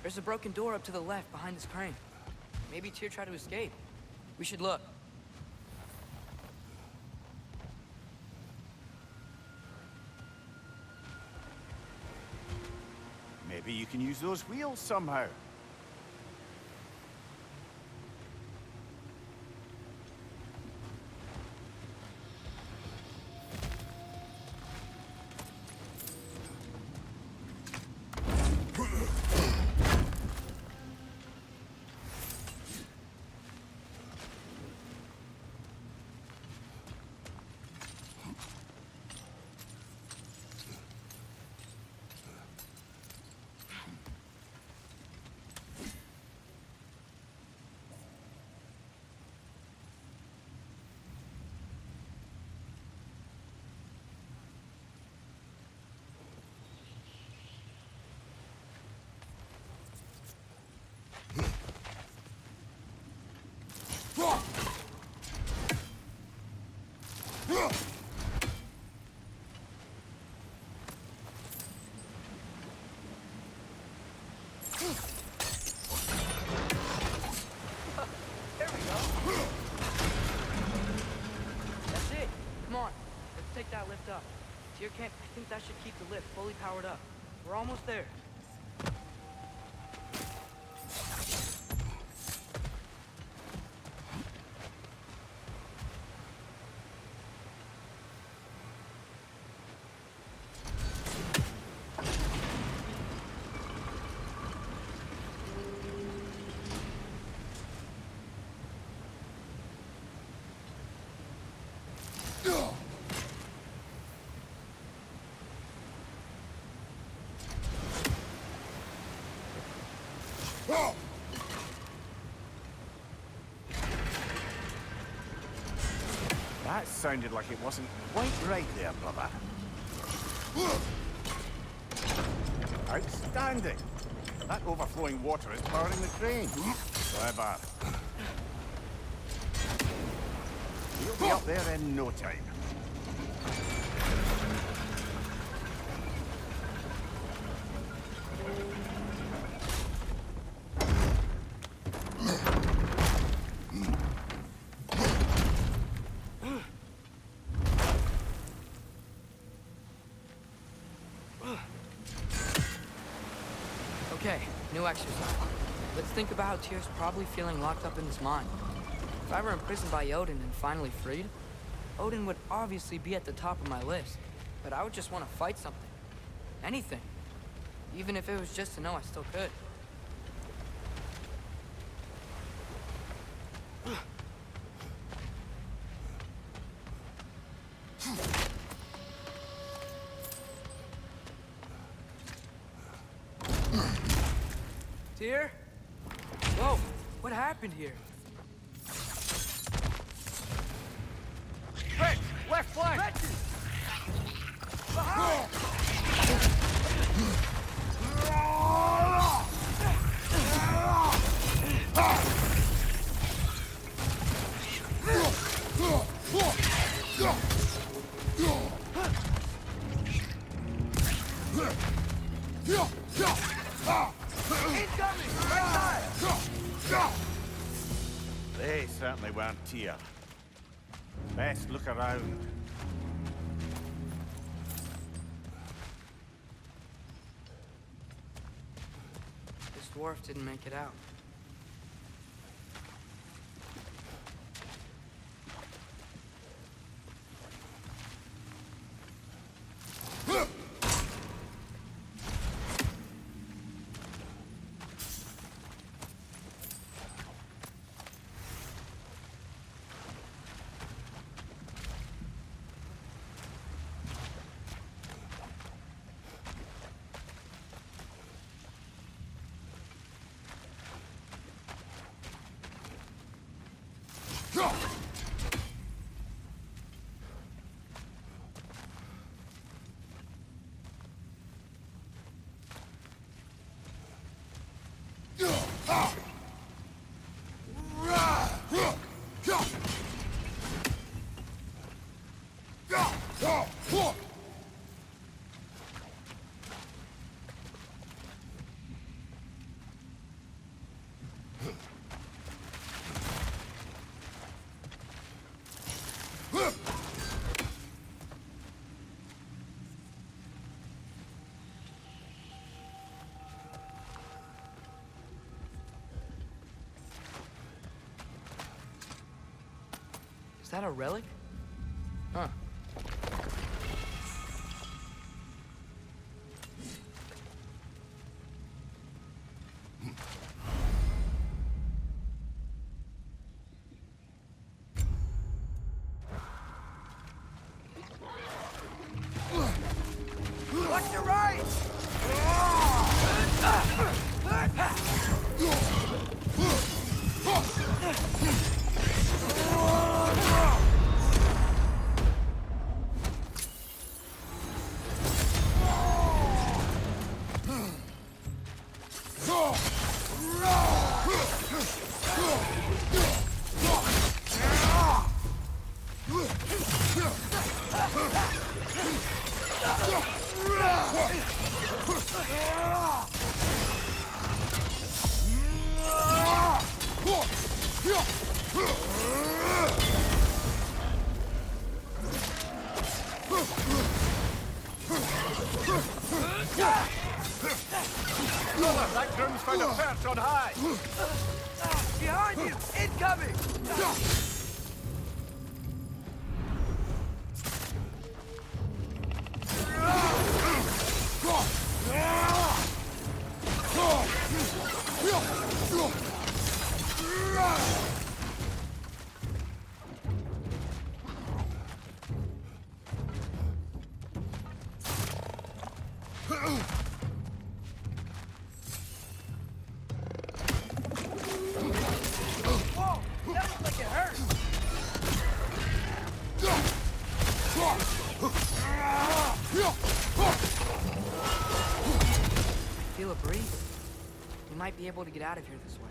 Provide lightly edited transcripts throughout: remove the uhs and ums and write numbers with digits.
There's a broken door up to the left behind this crane. Maybe Tyr tried to escape. We should look. Maybe you can use those wheels somehow. There we go. That's it. Come on. Let's take that lift up. Tyr can't. I think that should keep the lift fully powered up. We're almost there. That sounded like it wasn't quite right there, brother. Outstanding! That overflowing water is powering the crane. Clever. We'll be up there in no time. Okay, new exercise. Let's think about how Tyr's probably feeling locked up in his mind. If I were imprisoned by Odin and finally freed, Odin would obviously be at the top of my list. But I would just want to fight something. Anything. Even if it was just to know I still could. Tyr? Whoa, what happened here? Quick! Left flank! Behind! They certainly weren't Tyr. Best look around. This dwarf didn't make it out. that a relic? Huh. Watch your right! That groom's found a perch on high! Behind you! Incoming! Whoa! That looks like it hurt! Feel a breeze? We might be able to get out of here this way.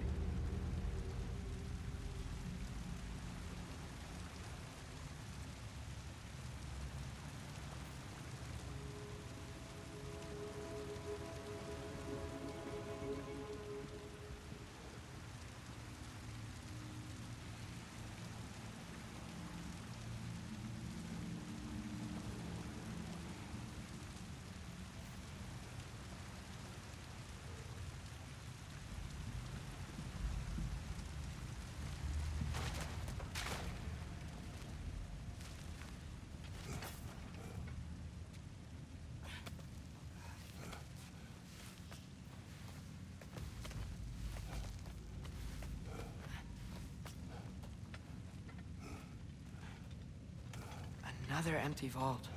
Another empty vault.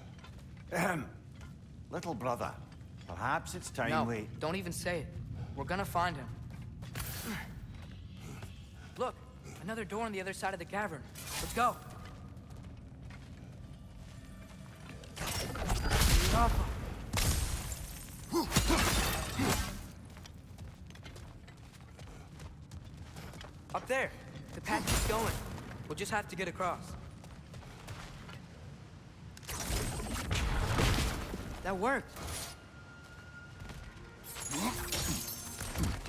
Little brother, perhaps it's time No, we... don't even say it. We're gonna find him. Look, another door on the other side of the cavern. Let's go. Up there. The path keeps going. We'll just have to get across. That worked. Do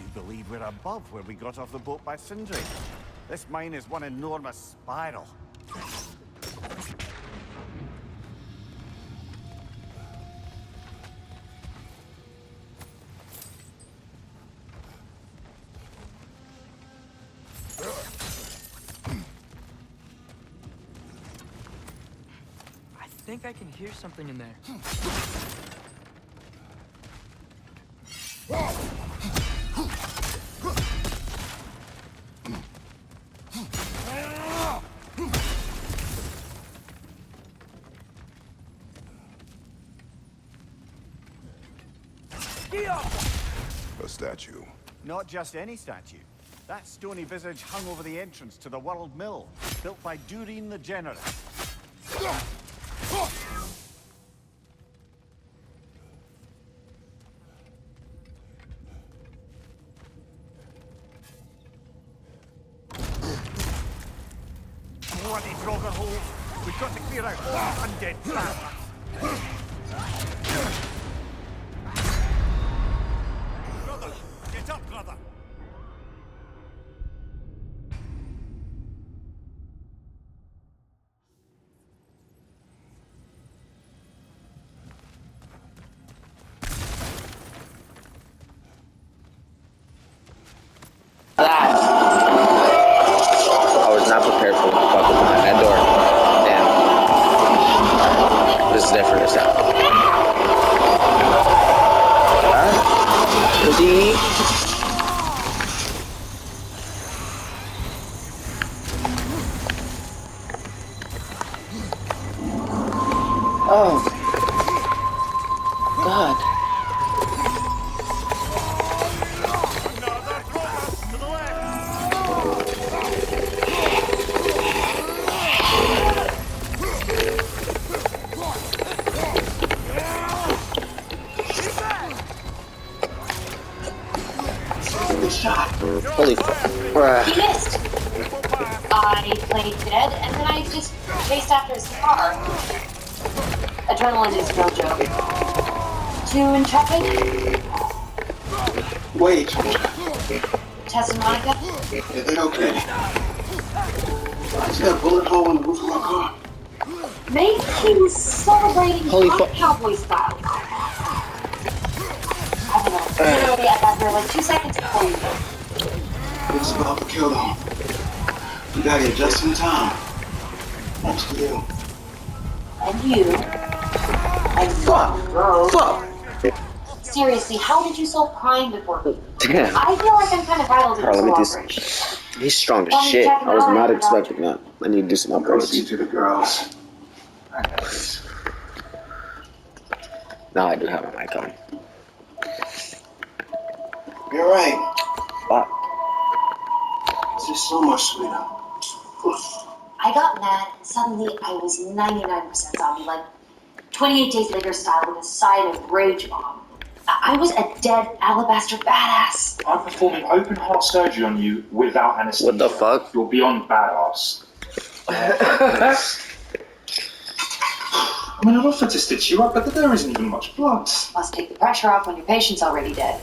you believe we're above where we got off the boat by Sindri? This mine is one enormous spiral. I think I can hear something in there. A statue. Not just any statue. That stony visage hung over the entrance to the World Mill, built by Durin the Generous. Bloody Draugr hole! We've got to clear out all the undead bastards! Brother! Get up, brother! I was not prepared for what the fuck was behind that door. D. Oh. God. Good shot. Holy fuck. He missed. I played dead, and then I just chased after his car. Adrenaline is no joke. Too intrepid? Wait. Tess and Monica? Yeah, they're okay. I just got a bullet hole in the roof of my car. Maybe he was celebrating Holy hot fuck. cowboy style. I don't know. Literally, I got there like 2 seconds before you did. It's about to kill them. You got here just in time. Thanks to you. And you. And Fuck. Rose. Fuck. Seriously, how did you solve crime before me? Damn. I feel like I'm kind of vital to Alright, this let me whole do operation. He's strong as Why don't you shit. check him I was out? not expecting that. I need to do some I'll go see upgrades. to the girls. I got this. Now I do have my mic on. You're right. Fuck. It's just so much sweeter. I got mad, and suddenly I was 99% zombie, like 28 Days Later style with a side of rage bomb. I was a dead alabaster badass. I'm performing open heart surgery on you without anesthesia. What the fuck? You're beyond badass. I mean, I'd offer to stitch you up, but there isn't even much blood. Must take the pressure off when your patient's already dead.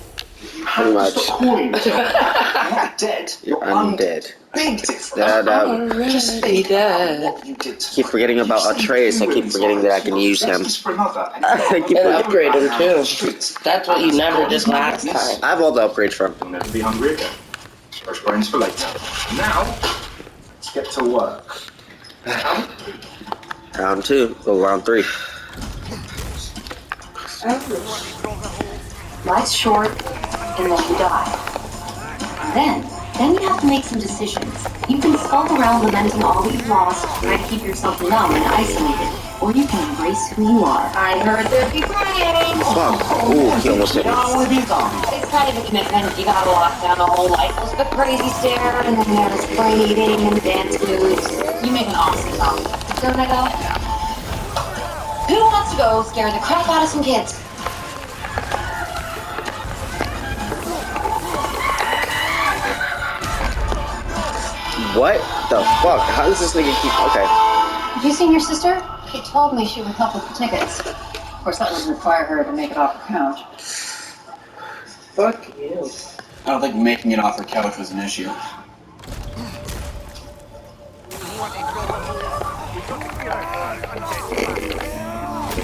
You have to stop calling yourself. You're not dead. You're Undead. undead. Just think about what you did. keep forgetting about Atreus. I keep forgetting that I can use him. Just for another. I keep And forgetting. upgrade him too. That's what you never did last time. I have all the upgrades from. You'll never be hungry again. Fresh brains for later. Now, let's get to work. Round 2. Go round 3. Life's short, and then you die. And then you have to make some decisions. You can skulk around lamenting all that you've lost, try to keep yourself numb and isolated, or you can embrace who you are. I heard there be praying. Fuck. Ooh, he almost hit me. It's kind of a commitment. You gotta lock down the whole life. There's the crazy stare, and then there's braiding and dance moves. You make an awesome zombie. Don't I go? Who wants to go scare the crap out of some kids? What the fuck? How does this nigga keep... Okay. Have you seen your sister? She told me she would help with the tickets. Of course, that would require her to make it off her couch. Fuck you. I don't think making it off her couch was an issue.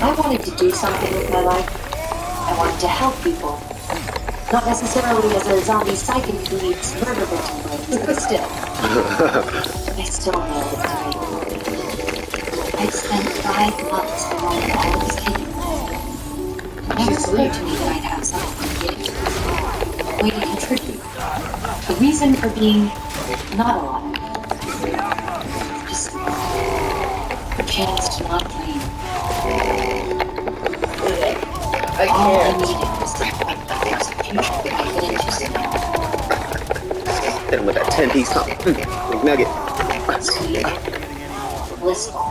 I wanted to do something with my life. I wanted to help people. Not necessarily as a zombie psychic who needs murder victim brains, but still. I still nailed it tonight. I'd spent 5 months alone all these kids. It never occurred to me that I'd have something to give. A way to contribute. The reason for being not alive. Just a chance to not dream. I All I can't. needed was to think that there's a future that I could interest Hit him with that 10-piece nugget. in. Sweet. Blissful.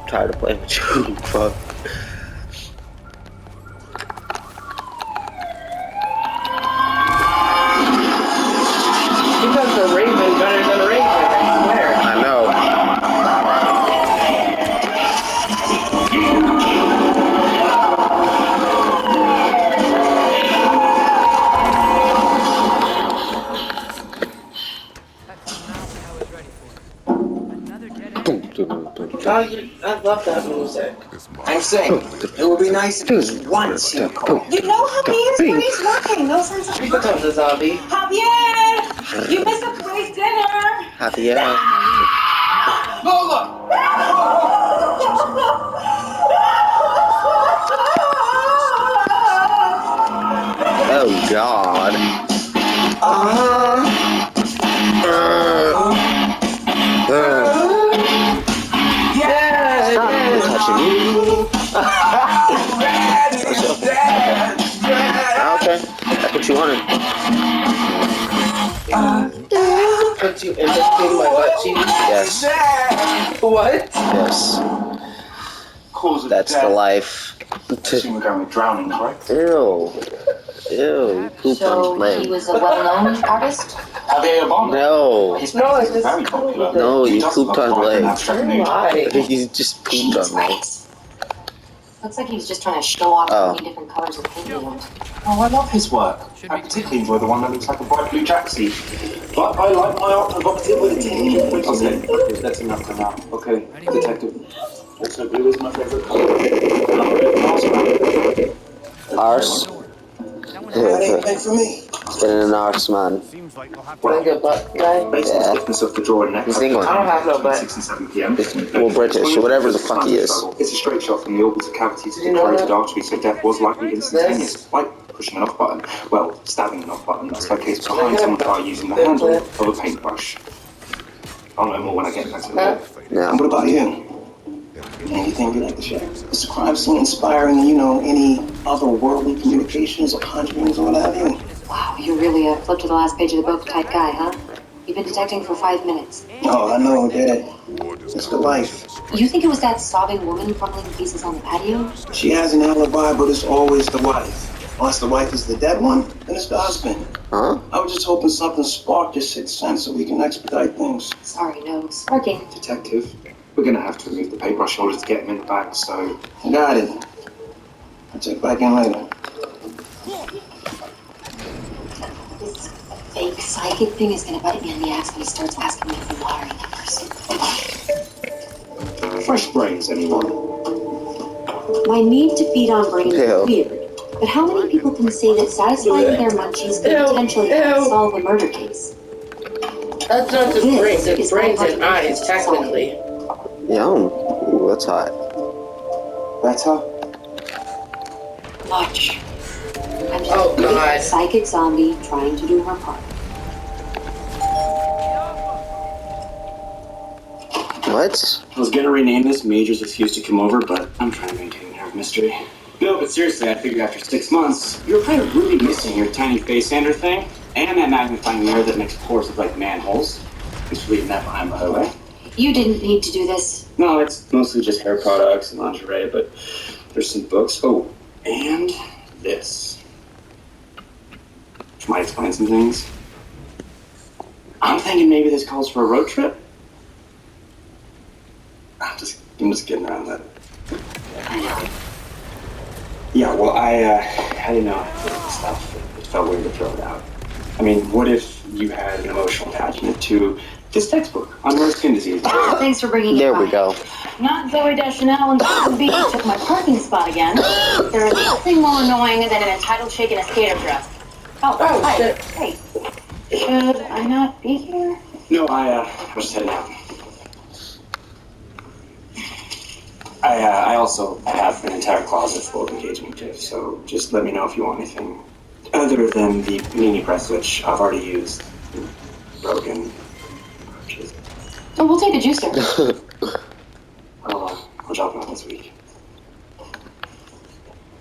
Tired of playing with you. Fuck. Because the Raven better than a Raven, I swear. I know. That's the mountain I was ready for. Another dead end. I love that music. I'm saying, it would be nice if just once you called. You know Javier's brain's working. No sense of You become the zombie. Javier! You missed a boys' dinner! Happy Lola! Oh God. Stop touching me. Okay, that's what you wanted. Put you in between my butt cheeks? Yes. What? Yes. Cause of That's the death. life. I assume we're going with drowning, correct? Ew. Ew. Pooped on his So leg. he was a well-known artist? Javier Obama. No. His No, paintings it's are very just popular. No, He you does pooped love on vibrant legs. abstract nature. why? You just pooped on legs. Looks like he was just trying to show off how Oh. many different colors of paint he owned. Oh, I love his work. Should I be particularly enjoy the one that looks like a bright blue jacksie. But I like my art provocative with a tinge of witchery. Okay, that's enough for now. Okay, detective. Also, blue is my favorite color. Arse. That one That ain't meant for me. Getting an arse, man. Seems like we'll have to Wanna get butt guy? Based on the Yeah. stiffness of the jaw and neck, He's I England. I don't have no butt. 6 and 7 p.m. Well, British, whatever the fuck he is. It's a straight shot from the orbital cavity to Did the you know carotid that? artery, so death was likely instantaneous. This? Like pushing an off button. Well, stabbing an off button. That's located behind someone by using the handle of a paintbrush. I'll know more when I get back to the lab. Yeah. And what about you? Anything you like to share? Is the crime scene inspiring, any otherworldly communications or conjurings or what have you? Wow, you're really a flip to the last page of the book type guy, huh? You've been detecting for 5 minutes. Oh, I know, Dad. It's the life. You think it was that sobbing woman crumbling pieces on the patio? She has an alibi, but it's always the wife. Unless the wife is the dead one, then it's the husband. Huh? I was just hoping something sparked your sixth sense so we can expedite things. Sorry, no. Sparking. Detective, we're gonna have to remove the paintbrush in order to get him in the bag, so... Got it. I'll check back in later. This fake psychic thing is gonna bite me in the ass when he starts asking me for wiring numbers. Fresh brains, anyone? My need to feed on brains Ew. is weird. But how many people can say that satisfying their munchies could potentially solve a murder case? That's not just brains, it's brains and eyes, technically. Yum. Ooh, that's hot. Better? Watch. I'm just Oh, a God. weak psychic zombie trying to do her part. What? I was gonna rename this Major's Refused to Come Over, but I'm trying to maintain an air of mystery. No, but seriously, I figured after 6 months, you were kind of really missing your tiny face sander thing, and that magnifying mirror that makes pores look like manholes. Thanks for leaving that behind, by the way. You didn't need to do this. No, it's mostly just hair products and lingerie, but there's some books. Oh, and this. Which might explain some things. I'm thinking maybe this calls for a road trip. I'm just getting around that. I know. Yeah, well, I didn't know how to put this stuff. It felt weird to throw it out. I mean, what if you had an emotional attachment to this textbook on rare skin disease? Thanks for bringing it There by. we go. Not Zoe Deschanel and Susan B took my parking spot again. There is nothing more annoying than an entitled chick in a skater dress. Oh, hi. shit. Hey, should I not be here? No, I was just heading out. I also have an entire closet full of engagement gifts, so just let me know if you want anything other than the panini press, which I've already used. Broken. Oh, we'll take a juicer. I'll drop it off this week.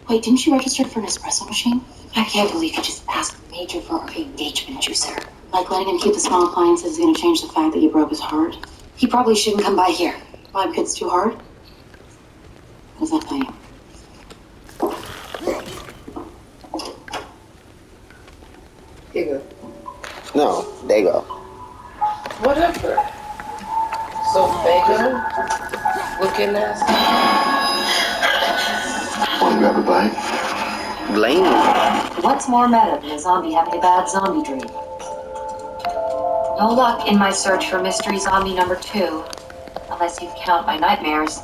Wait, didn't you register for an espresso machine? I can't believe you just asked Major for an engagement juicer. Like letting him keep the small appliances is going to change the fact that you broke his heart. He probably shouldn't come by here. 5 kids too hard? What does that tell you? Here you go. No, there you go. Whatever. So Fago, looking nasty. Want to grab a bite? Blame. What's more meta than a zombie having a bad zombie dream? No luck in my search for mystery zombie number 2. Unless you count my nightmares.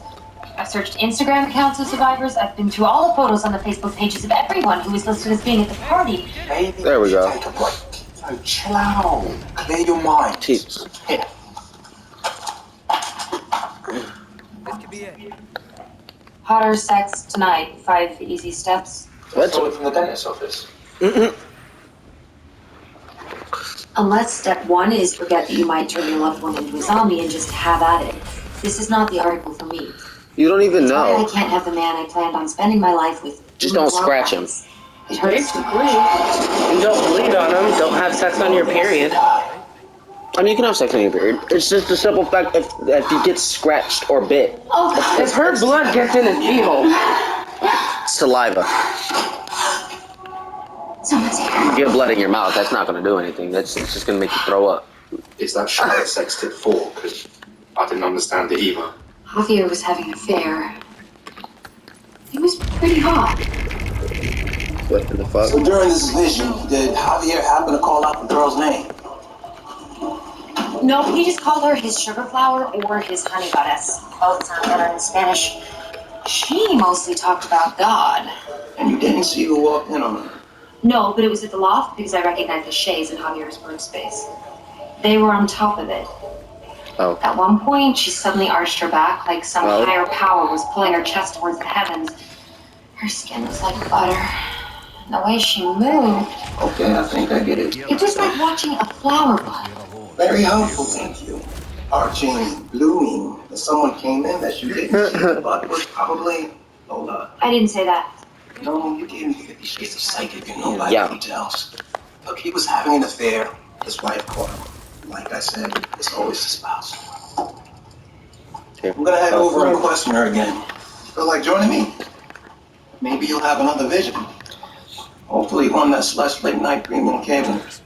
I've searched Instagram accounts of survivors. I've been through all the photos on the Facebook pages of everyone who was listed as being at the party. Baby, There we go. take a break. So chill out. Clear your mind. Jesus. Here. This could be it. Hotter sex tonight. 5 easy steps. What? From the dentist's office. Unless step one is forget that you might turn your loved one into a zombie and just have at it. This is not the article for me. You don't even That's why I know. can't have the man I planned on spending my life with. Just don't scratch him. It hurts to Basically. And don't bleed on him. Don't have sex on your period. I mean, you can have sex on your period. It's just the simple fact if he gets scratched or bit. Oh, If her blood gets in his pee-hole. Saliva. someone's here. You get blood in your mouth, that's not going to do anything. It's just going to make you throw up. Is that Charlotte sex tip 4? Because I didn't understand it either. Javier was having an affair. He was pretty hot. What the fuck? So during this vision, did Javier happen to call out the girl's name? No, he just called her his sugar flower or his honey goddess. Both sound better in Spanish. She mostly talked about God. And you didn't see who walked in on her? No, but it was at the loft because I recognized the shades in Javier's workspace. They were on top of it. Oh. At one point, she suddenly arched her back like some higher power was pulling her chest towards the heavens. Her skin was like butter. And the way she moved... Okay, I think I get it. It was like watching a flower bud. Very helpful, thank you. Arching, blooming. If someone came in that you didn't see, the bud was probably... Hold up. I didn't say that. No, you gave me 50 Shades of Psychic and no light details. Look, he was having an affair. His wife caught him. Like I said, it's always the spouse. I'm gonna head over and question her again. Feel like joining me? Maybe you'll have another vision. Hopefully one that's less late night premium cable. It's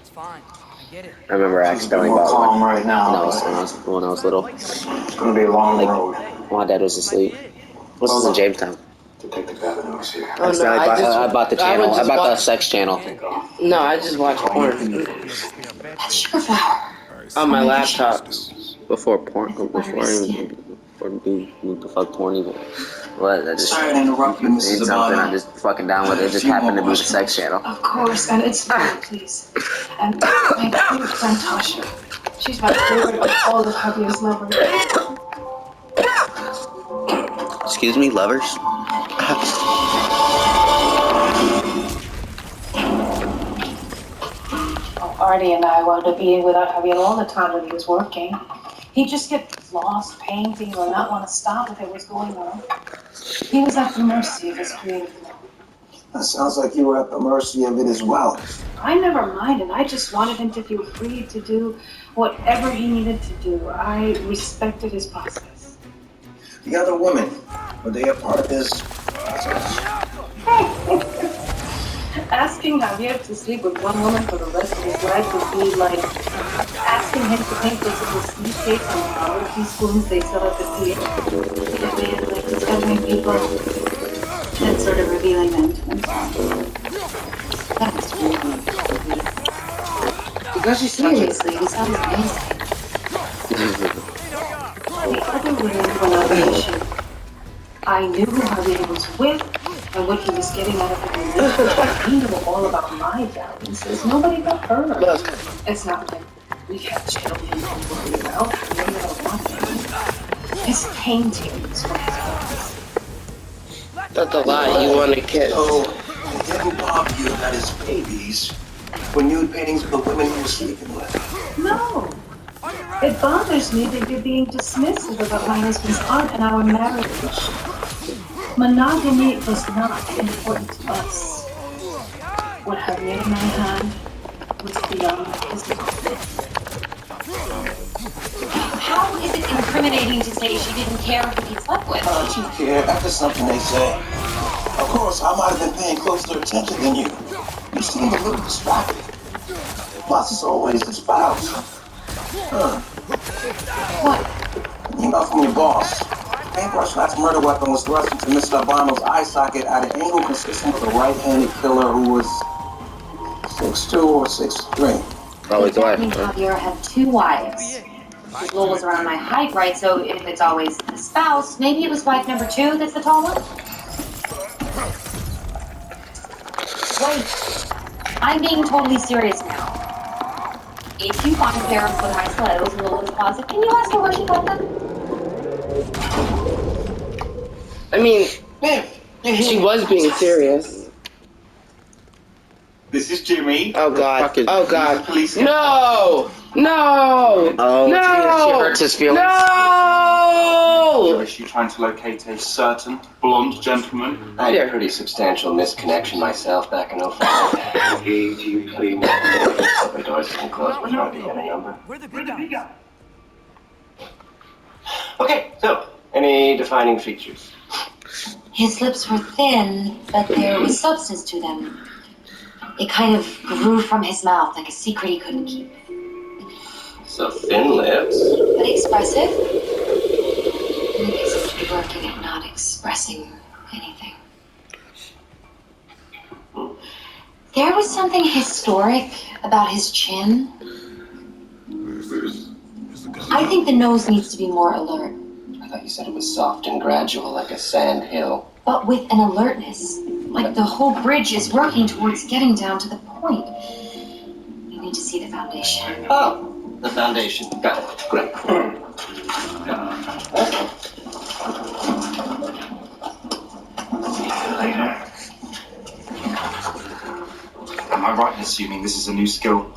fine. I get it. I remember accidentally more bought calm one right now. when I was little. It's gonna be a long road. My dad was asleep. This is in Jamestown. Detective Davenport's here. Oh, no, I bought the channel. I bought the sex channel. No, I just watch porn That's sugar flower. on my laptop. Before porn, before do what the fuck porn even. What? I just Sorry to interrupt you, need Mrs. something. I Zabala. just fucking down with it. It just happened to be the sex channel. Of course, and it's please. And my dear friend Tasha. She's my favorite of all of Javier's lovers. Excuse me, lovers. Artie and I wound up being without Javier all the time when he was working. He'd just get lost painting or not want to stop if it was going on. He was at the mercy of his creative flow. That sounds like you were at the mercy of it as well. I never minded. I just wanted him to feel free to do whatever he needed to do. I respected his process. The other women, were they a part of his process? Asking Javier to sleep with one woman for the rest of his life would be like asking him to paint those little sea shapes on flower teaspoons they sell at the theater. It made like discovering people and sort of revealing them to themselves. That was really Because she's Seriously, he sounds amazing. the other women were not the issue. I knew who Javier was with and what he was getting out of the relationship. He knew all about my dalliances. Nobody but her. Look. It's not like we had children to worry about. We never wanted. His paintings were his hobbies. That's a lie. You want to kiss. So, it didn't bother you that his babies were nude paintings of the women he was sleeping with? No. It bothers me that you're being dismissive about my husband's art and our marriage. Monogamy was not important to us. What Javier and I had was beyond his knowledge. How is it incriminating to say she didn't care who he slept with? Don't you care? That's just something they say. Of course, I might have been paying closer attention than you. You seemed a little distracted. Plus, it's always the spouse. What? Email from your boss. Paintbrush-latch murder weapon was thrust into Mr. Albano's eye socket at an angle consistent with a right-handed killer who was 6'2" or 6'3". Probably Does that twice. mean Javier had two wives? His role was around my height, right? So if it's always the spouse, maybe it was wife number 2 that's the tall one? Wait, I'm being totally serious now. If you find a pair of nice clothes in the little closet, can you ask her where she got them? I mean, she was being serious. This is Jimmy. Oh god. Fucking- Oh god. Police. No! No! Oh, She hurts his feelings. No! Is she trying to locate a certain blonde gentleman? I had a pretty substantial misconnection myself back in 05. The doors didn't close, but not the other number. We're the good guys. Okay, so, any defining features? His lips were thin, but there was substance to them. It kind of grew from his mouth like a secret he couldn't keep. So, thin lips. But expressive? And he seemed to be working at not expressing anything. There was something historic about his chin. I think the nose needs to be more alert. I thought you said it was soft and gradual like a sand hill. But with an alertness. Like the whole bridge is working towards getting down to the point. You need to see the foundation. Oh, the foundation. Got it. Great. See you later. Am I right in assuming this is a new skill?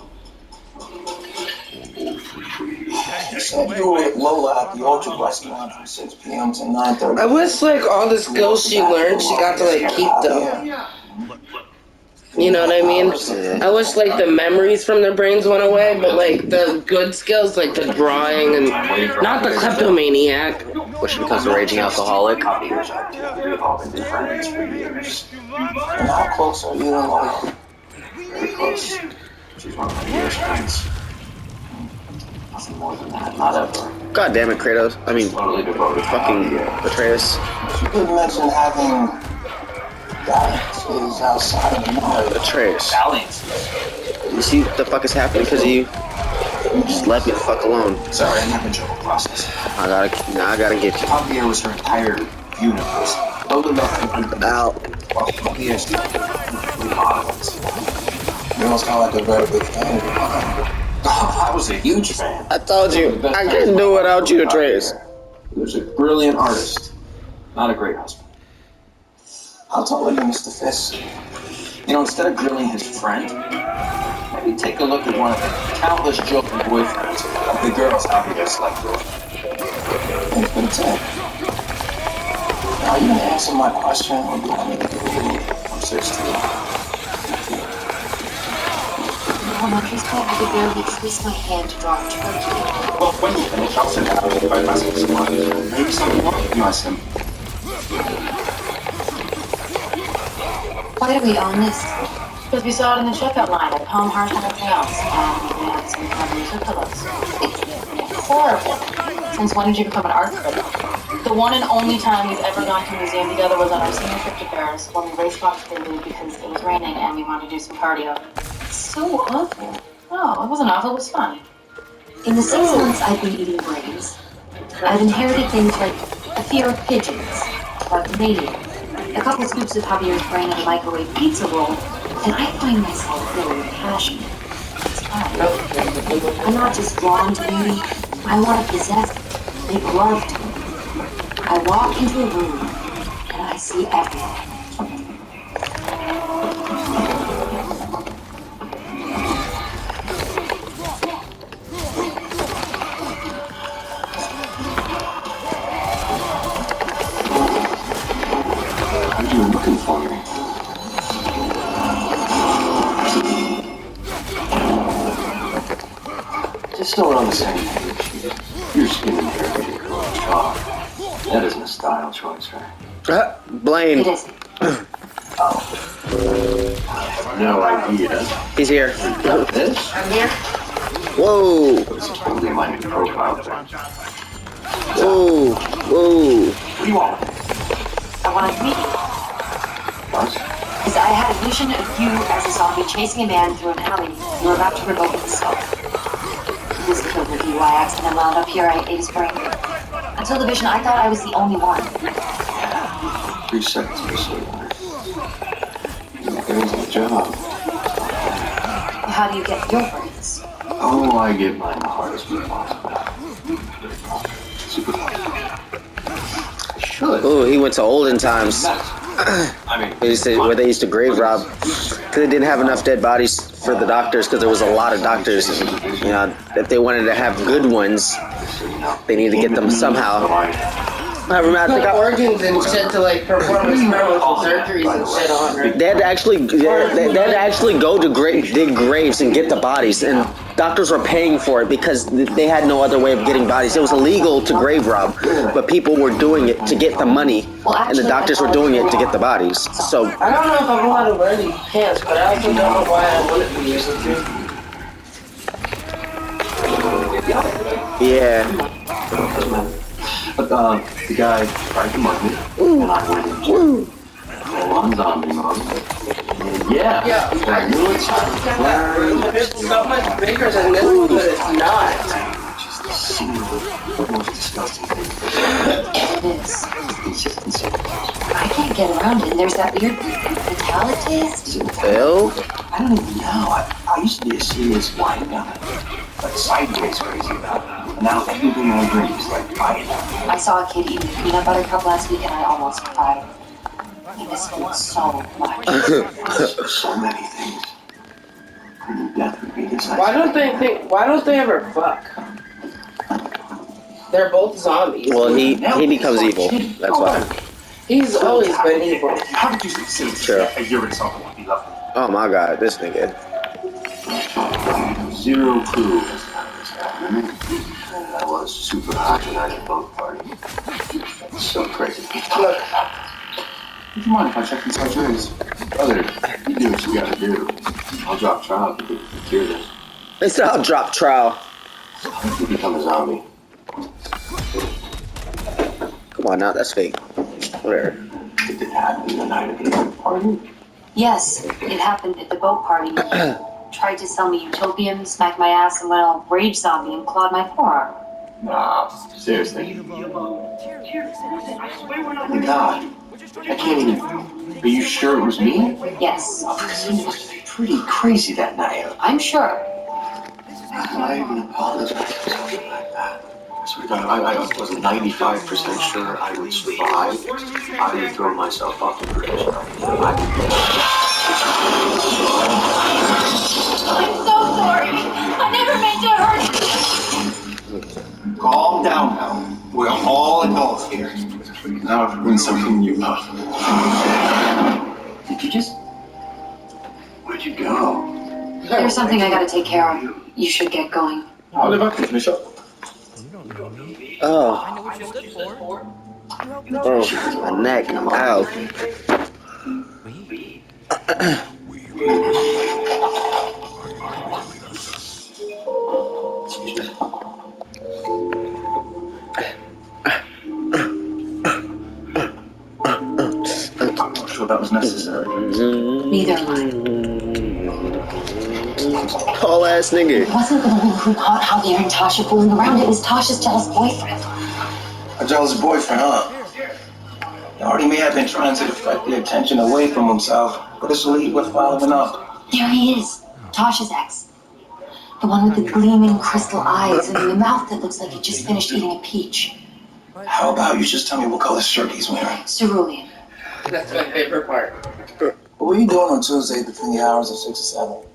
You said you were with Lola at the Orchard restaurant from 6 p.m. to 9:30. I wish like all the skills she learned, she got to like keep them. You know what I mean? I wish like the memories from their brains went away, but like the good skills, like the drawing and not the kleptomaniac. Wish she becomes a raging alcoholic. And how close are you and Lola? Very close. She's one of my dearest friends. Nothing more than that. Not ever. God damn it, Kratos. I mean, Totally devoted. fucking Atreus. You did mention having galaxies outside of the mind. Atreus. Aliens. You see what the fuck is happening because of you? Just let me the fuck alone. Sorry, I'm having trouble processing. I gotta get you. Javier was her entire universe. Lola left Out. Javier's you almost kind of like a very big fan of mine. Oh, I was a huge fan. I told you, I couldn't do without you, Atreus. He was a brilliant artist, not a great husband. I'll tell you, Mr. Fisk. You know, instead of grilling his friend, maybe take a look at one of the countless joking boyfriends of the girls Javier slept with. It's been 10. Now, you gonna answer my question, or do you want me to do I'm 16. Elementary school, I could barely twist my hand to draw a turkey. Well, when you finish, I'll sit down and invite myself someone. Maybe something more? You ask him. Why do we own this? Because we saw it in the checkout line at Palm Heart Hotels, and we had some covers or pillows. It's horrible. Since when did you become an art critic? The one and only time we've ever gone to a museum together was on our senior trip to Paris when we raced off to Italy because it was raining and we wanted to do some cardio. It's so awful. No, it wasn't awful, it was fun. In the 6 months I've been eating brains, I've inherited things like a fear of pigeons, like mania, a couple scoops of Javier's brain and a microwave pizza roll, and I find myself really passionate. It's fine. I'm not just drawn to beauty, I want to possess it, make love to it. I walk into a room, and I see everything. What are you looking for me? Just so we're on the same page. Your skin and hair getting grown chalk. That isn't a style choice, right? Blaine. It isn't. No idea. He's here. This? I'm here. Whoa. This is probably my new profile thing. Whoa. Whoa. What do you want? I wanted to meet you. What? Because I had a vision of you as a zombie chasing a man through an alley. You were about to revoke his skull. It was filled with you. I accidentally wound up here. I ate his brain. Until the vision, I thought I was the only one. 3 seconds or so. There's the job. How do you get your brains? Oh, I get mine the hardest way possible. Super fun. Should. Ooh, he went to olden times. They used to, where they used to grave rob, because they didn't have enough dead bodies for the doctors, because there was a lot of doctors. And, you know, if they wanted to have good ones, they needed to get them somehow. I remember, I think organs and shit to like perform experimental surgeries and shit on her. they had to actually go to dig graves and get the bodies, and doctors were paying for it because they had no other way of getting bodies. It was illegal to grave rob, but people were doing it to get the money, and the doctors were doing it to get the bodies. So I don't know if I'm allowed to wear these pants, but I also don't know why I wouldn't be able to. yeah. But the guy tried to mug me, and I went into full-on zombie mode. Yeah. I knew it sounded It's so much bigger than this one, but it's not. Just the single most disgusting thing. It is. Consistency. I can't get around it. There's that weird metallic taste. Phil? I don't even know. I used to be a serious wine guy. Like sideways crazy about it. And now everything I drink is like fire. I saw a kid eating a peanut butter cup last week and I almost cried. I miss food so much. So many things. Death would be this. Why don't they ever fuck? They're both zombies. Well, he becomes evil. That's why. He's always been evil. How did you succeed? Sure. A year and something would be lovely. Oh my god, this nigga. Zero clue as to how this happened. And I was super high tonight at both parties. That's so crazy. Look. Would you mind if I check inside yours? Brother, you do what you gotta do. I'll drop trial if you cure this. They said I'll drop trial. You become a zombie. Come on now, that's fake. Whatever. Did it happen the night of the boat party? Yes, it happened at the boat party. Tried to sell me utopium, smacked my ass, and went all rage zombie and clawed my forearm. Nah, seriously. Oh my god. I can't even. Are you sure it was me? Yes. Because it must be pretty crazy that night. I'm sure. I even apologize for something like that. I swear to God, I was 95% sure I would survive. I would throw myself off the bridge. I'm so sorry. I never meant to hurt you. Calm down now. We're all adults here. Now if we're doing something you love. Did you just... Where'd you go? There's something I gotta take care of. You should get going. I'll live up to finish up. Oh. I know what you stood for. Oh, my neck. Ow. I'm not sure that was necessary. Neither am I. Tall ass nigga. It wasn't the woman who caught Javier and Tasha fooling around. It was Tasha's jealous boyfriend. A jealous boyfriend, huh? He already may have been trying to deflect the attention away from himself, but this will lead with following up. There he is. Tasha's ex. The one with the gleaming crystal eyes and the mouth that looks like he just finished eating a peach. How about you just tell me what color shirt he's wearing? Cerulean. That's my favorite part. What were you doing on Tuesday between the hours of 6 and 7?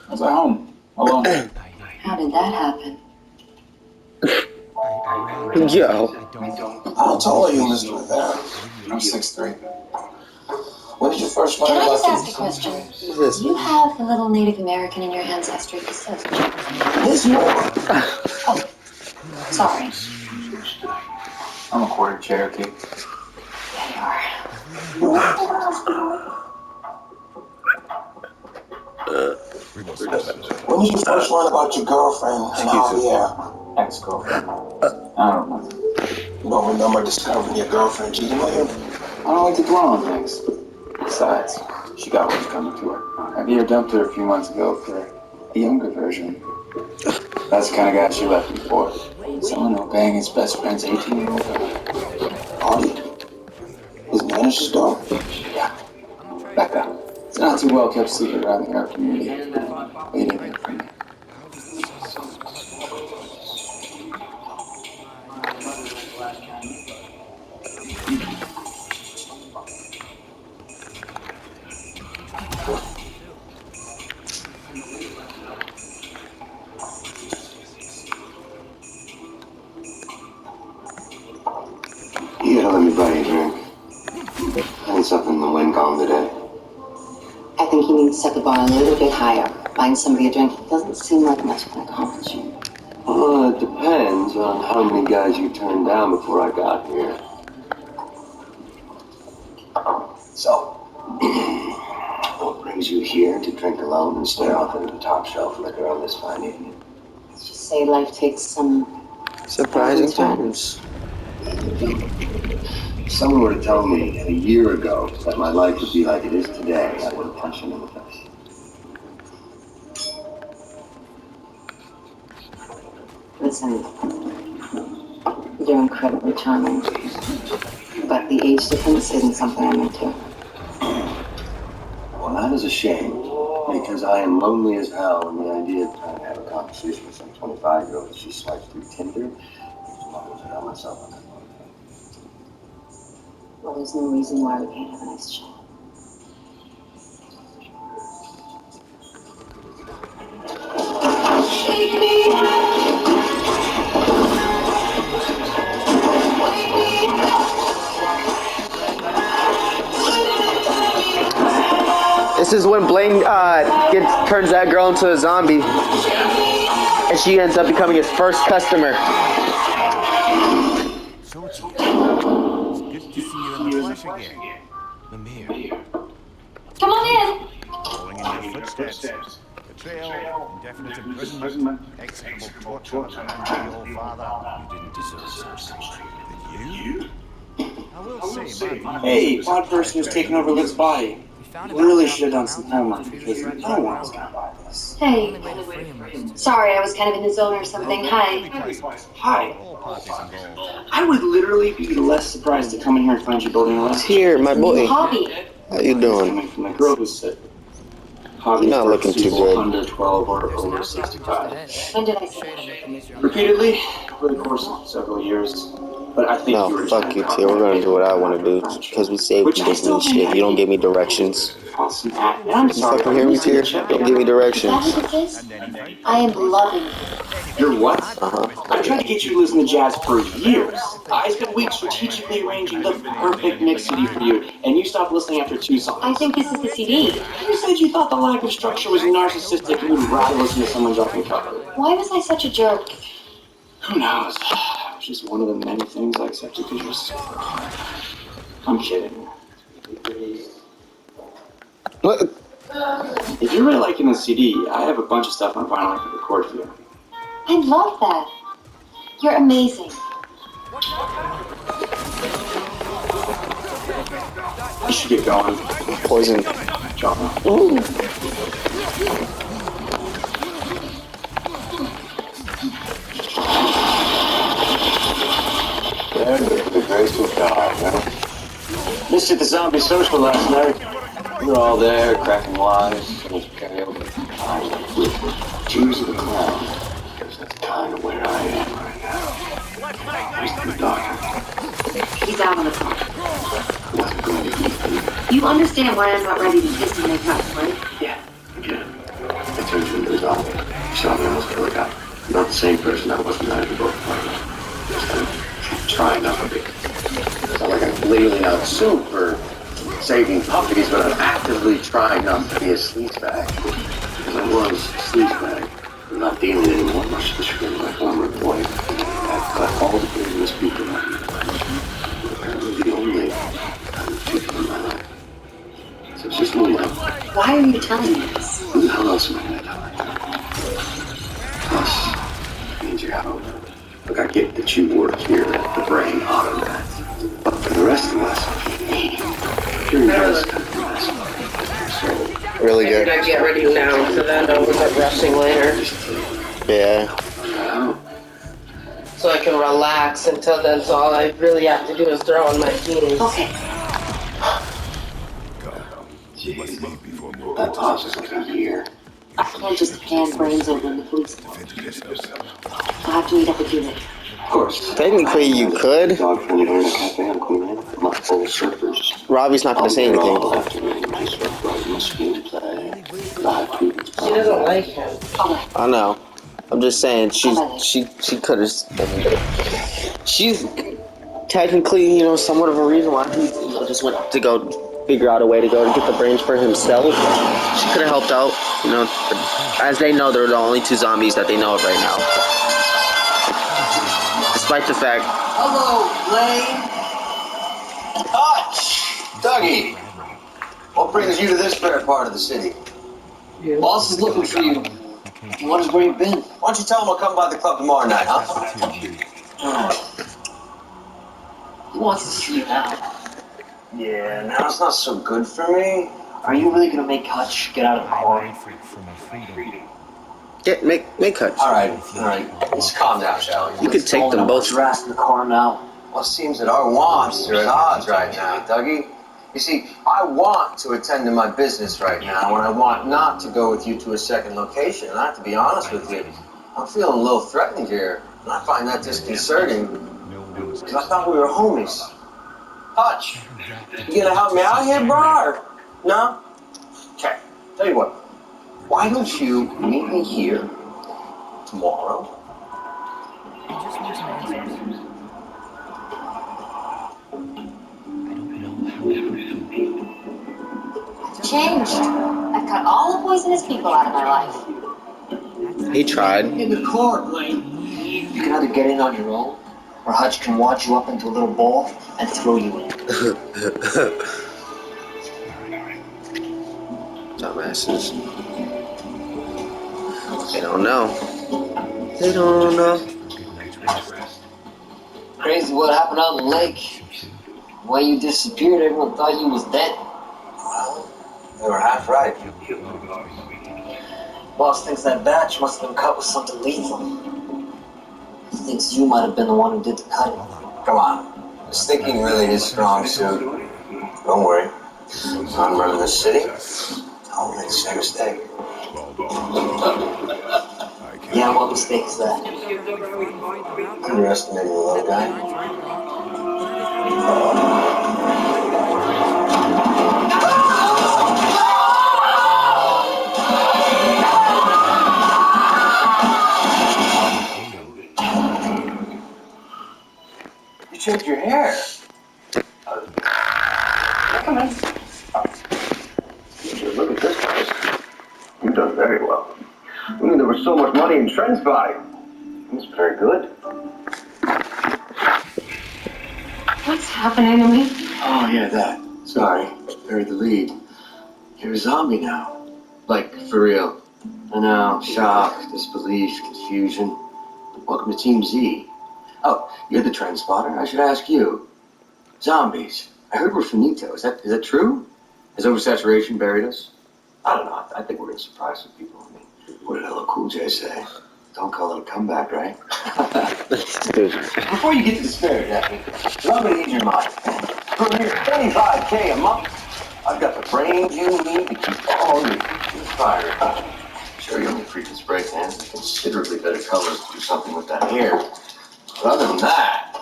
I was at home, alone. How did that happen? Yo. How tall are you, Mr. Rivera? I'm 6'3". When did you first learn Can I about just ask a these? question? This. Do you have a little Native American in your ancestry? There's more. Oh, sorry. I'm a quarter Cherokee. There you are. When did you first learn about your girlfriend and Javier? Ex-girlfriend. I don't know. You don't remember discovering your girlfriend cheating on you? I don't like to dwell on things. Besides, she got what's coming to her. Javier dumped her a few months ago for a younger version. That's the kind of guy she left me for. Someone who'll bang his best friend's 18-year-old girl. Artie? His manager's dog? Yeah. Becca. It's not too well kept secret around the Arab community. Waiting here for me. You gotta let me buy you a drink. I need something in the wind gone today. I think you need to set the bar a little bit higher. Buying somebody a drink doesn't seem like much of an accomplishment. Well, it depends on how many guys you turned down before I got here. So, what brings you here to drink alone and stare off into the top shelf liquor on this fine evening? Let's just say life takes some Surprising turns. If someone were to tell me a year ago that my life would be like it is today, I would have punched him in the face. Listen, you're incredibly charming, but the age difference isn't something I'm into. Well, that is a shame, because I am lonely as hell, and the idea of trying to have a conversation with some 25-year-old that she swipes through Tinder, I'm not going to tell myself on that one. Well, there's no reason why we can't have a nice chat. This is when Blaine turns that girl into a zombie, and she ends up becoming his first customer. So it's good to see you in the flesh again. Mimir. Come on in! Following in your footsteps. Betrayal, indefinite imprisonment, execrable torture at the hands of your father. You didn't deserve such. But you? I will say, man. Hey, odd person who's taken over Liv's body. Really should have done some homework because no one's gonna buy this. Hey. Sorry, I was kind of in the zone or something. Hi. Hi. I would literally be less surprised to come in here and find you building a list. Here, my boy. Hobby. How you doing? From the girl who said hobby You're not for looking too people good. under 12 or over 65. When did I say that? Repeatedly over the course of several years. But I think you were No, fuck you, T. We're gonna do what I want to do because we saved Disney shit. You don't give me directions. Awesome. I'm You sorry. fucking hear me, T? Don't give me directions. Is that what this is? I am loving it. You're what? Uh-huh. I tried to get you to listen to jazz for years. I spent weeks strategically arranging the perfect mix CD for you, and you stopped listening after 2 songs. I think this is the CD. You said you thought the lack of structure was narcissistic and you'd rather listen to someone dropping cover. Why was I such a jerk? Who knows? It's just one of the many things I accepted because you're so I'm kidding. What? If you're really liking the CD, I have a bunch of stuff on vinyl I could record for you. I love that. You're amazing. I should get going. Poison. Ooh. The grace of God, huh? Missed at the zombie social last night. We were all there, cracking wise, finished karaoke. I was with Jews of the clown, because that's kind of where I am right now. Where's the doctor? He's out on the phone. Wasn't going to eat. You understand why I'm not ready to kiss and make up, right? Yeah, I get it. I turned you into a zombie. You saw me almost kill a guy. I'm not the same person I was the night we both played. Just kind of trying not to be. It's not like I'm flailing out soup or saving puppies, but I'm actively trying not to be a sleazebag. Because I was a sleazebag. I'm not dealing anymore, much to the chagrin of my former employer. I've cut all the business people out of my life. Apparently the only kind of people in my life. So it's just one life. Why are you telling me this? Who the hell else am I going to tell you? Plus, it means you're out. Look, I get that you work here at the brain automat. But for the rest of us, hearing does kind of mess up. So, Really good. I gotta get ready now, so then I'll end up rushing later. Yeah. So I can relax until then, so all I really have to do is throw in my keys. Okay. That pause is like a year. I can't just hand brains over in the police department. I'll have to meet up with you later. Of course. Technically, you could. Dog friendly in a cafe on Queen Anne. I'm not full of surfers. Robbie's not gonna say anything. All afternoon, just rough riding screenplay. She doesn't like him. I know. I'm just saying she could have. She's technically, somewhat of a reason why he just went to go figure out a way to go to get the brains for himself. She could have helped out, but as they know, they're the only two zombies that they know of right now. Despite the fact. Hello, Blaine. Dougie. What brings you to this fair part of the city? Boss is looking for you. He wonders where you've been. Why don't you tell him I'll come by the club tomorrow night, huh? He wants to see you now. Yeah, now it's not so good for me. Are you really gonna make Hutch get out of the car? Make Hutch. All right. Let's calm down, shall we? You could take them both. Your ass in the car now. Well, it seems that our wants are at odds right now, Dougie. You see, I want to attend to my business right now, and I want not to go with you to a second location. And I have to be honest with you, I'm feeling a little threatened here, and I find that disconcerting, because I thought we were homies. Hutch, you gonna help me out here, bro, or no? Okay, tell you what, why don't you meet me here tomorrow? Changed. I've cut all the poisonous people out of my life. He tried. In the car, Blaine. You can either get in on your own, or Hutch can wad you up into a little ball and throw you in. Dumbasses. They don't know. They don't know. Crazy what happened out on the lake. When you disappeared, everyone thought you was dead. Well, they were half right. Boss thinks that batch must have been cut with something lethal. He thinks you might have been the one who did the cutting. Come on. Is thinking really his strong suit? Don't worry. I'm running the city. I'll make the same mistake. Yeah, what mistake is that? Underestimating the little guy. You changed your hair. Come in. Look at this place. You've done very well. There was so much money in Trent's body. It's very good. What's happening to me? Oh, yeah, that. Sorry, buried the lead. You're a zombie now. Like, for real. I know, shock, disbelief, confusion. Welcome to Team Z. Oh, you're the trend spotter? I should ask you. Zombies. I heard we're finito. Is that true? Has oversaturation buried us? I don't know. I think we're going to surprise some people. I mean, what did LL Cool J say? Don't call it a comeback, right? Before you get to the spirit, Daphne, let me ease your mind. For mere $25K a month, I've got the brains you need to keep all your fire. Sure, you'll need freaking spray cans and considerably better colors to do something with that hair. But other than that,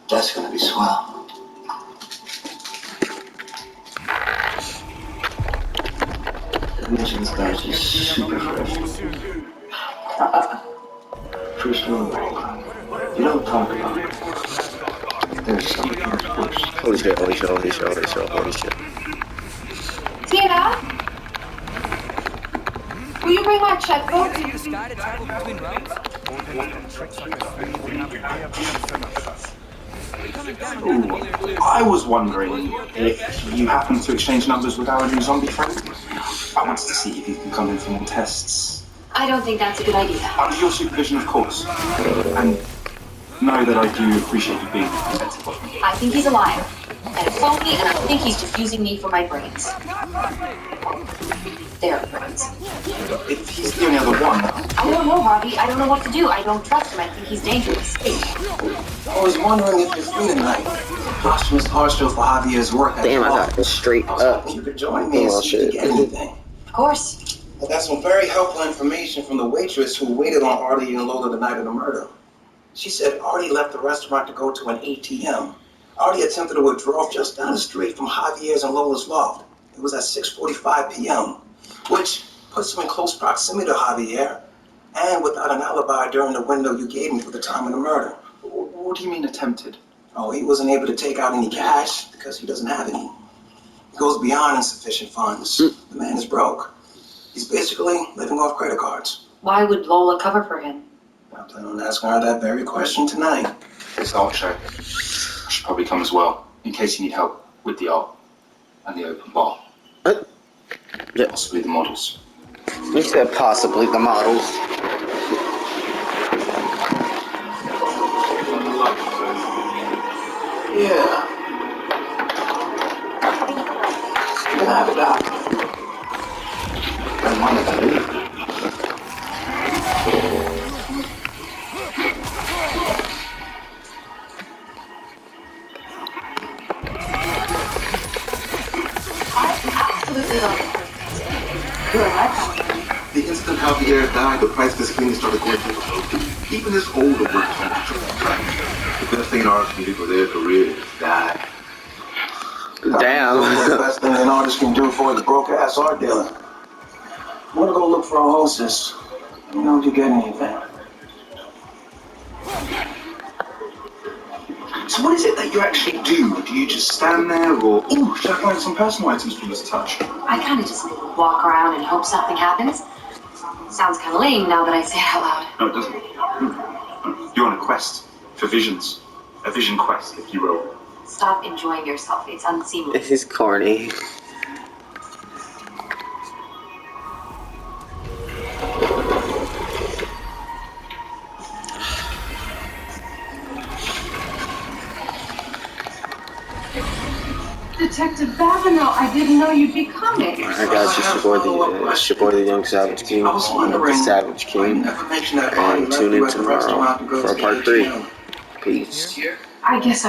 that's going to be swell. This guy's just super fresh. First one, you don't talk about it. There's something worse. Holy shit. Tina? Will you bring my checkbook? I was wondering if you happen to exchange numbers with our new zombie friend. I wanted to see if he can come in for more tests. I don't think that's a good idea. Under your supervision, of course. And know that I do appreciate you being sensible. I think he's a liar. And a phony, and I think he's just using me for my brains. Their brains. If he's the only other one. I don't know, Harvey. I don't know what to do. I don't trust him. I think he's dangerous. I was wondering if you're free tonight. Posthumous partial for Javier's work. Damn, I got this straight up. You could join me and see if you get anything. Of course. I got some very helpful information from the waitress who waited on Artie and Lola the night of the murder. She said Artie left the restaurant to go to an ATM. Artie attempted to withdraw just down the street from Javier's and Lola's loft. It was at 6:45 p.m., which puts him in close proximity to Javier, and without an alibi during the window you gave me for the time of the murder. What do you mean attempted? Oh, he wasn't able to take out any cash because he doesn't have any. It goes beyond insufficient funds. The man is broke. He's basically living off credit cards. Why would Lola cover for him? I plan on asking her that very question tonight. This art show. I should probably come as well, in case you need help with the art and the open bar. Yeah. Possibly the models. You said possibly the models. Yeah. You can have it, Doc. I wanted that. The instant Javier died, the priceless cleaning started going through the roof. Even his older work on the track. The best thing an artist can do for their career is die. Damn. That's the best thing an artist can do for his broke-ass art dealer. I'm gonna go look for a hostess. Let me know if you get anything. So what is it that you actually do? Do you just stand there or... Ooh, should I find some personal items for us to touch? I kind of just walk around and hope something happens. Sounds kind of lame now that I say it out loud. No, it doesn't. You're on a quest for visions. A vision quest, if you will. Stop enjoying yourself. It's unseemly. This is corny. Detective Babineau, I didn't know you'd be coming. Alright guys, it's your boy the Young Savage King, the Savage King, and tune in tomorrow for part 3. Peace. I guess